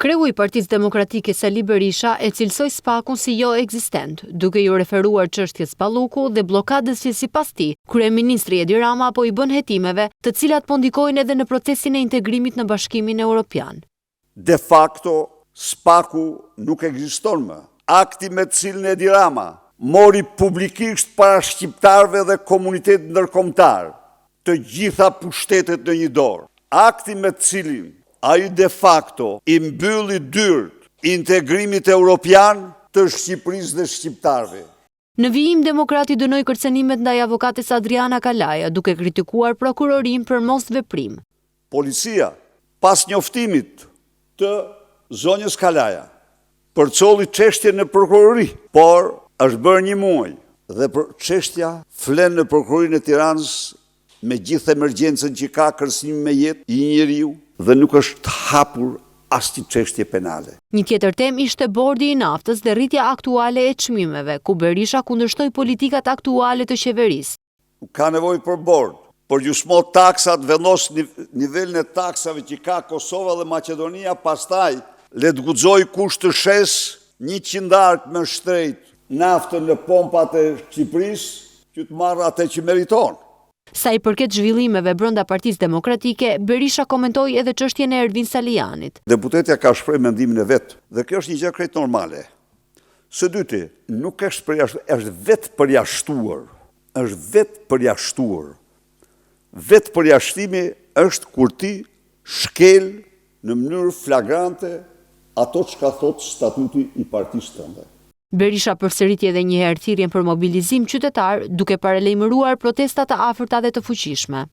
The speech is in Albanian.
Kreu i Partisë Demokratike Sali Berisha e cilësoi SPAK-un si jo ekzistent, duke ju referuar çështjes Palluku dhe bllokadës që sipas tij kryeministri Edi Rama po i bën hetimeve, të cilat po ndikojnë edhe në procesin e integrimit në Bashkimin Evropian. De facto, SPAK-u nuk ekziston më. Akti me të cilin Edi Rama mori publikisht para shqiptarëve dhe komunitetit ndërkombëtar të gjitha pushtetet në një dorë. Akti me të cilin ai de facto i mbylli dyert integrimit evropian të Shqipërisë dhe shqiptarëve. Në vijim, demokrati dënoi kërcënimet ndaj avokates Adriana Kalaja, duke kritikuar prokurorin për mosveprim. Policia, pas njoftimit të zonjës Kalaja, përcolli çështjen në prokurori, por është bërë një muaj dhe çështja flen në prokurorinë e Tiranës me gjithë emergjencën që ka kërcënim me jetë i një njeriu dhe nuk është hapur asnjë çështje penale. Një tjetër temë ishte bordi i naftës dhe rritja aktuale e çmimeve, ku Berisha kundërshtoi politikat aktuale të qeverisë. Ka nevojë për bord, për gjysmë taksat, vendos nivelin e taksave që ka Kosova dhe Maqedonia, pastaj le të guxoj kush të shes 100 ark me shtrejt naftën në pompat e Shqipërisë që të marrë atë që meriton. Sa i përket zhvillimeve brenda Partisë Demokratike, Berisha komentoi edhe çështjen e Ervin Salianit. Deputetja ka shprehur mendimin e vet, dhe kjo është një gjë krejt normale. Së dyti, nuk është përjashtuar, është vetë përjashtuar. Është vetë përjashtuar. Vetë përjashtimi është kur ti shkel në mënyrë flagrante ato çka thot statuti i partisë tënde. Berisha përsëriti edhe një herë thirrjen për mobilizim qytetar, duke paralajmëruar protesta të afërta dhe të fuqishme.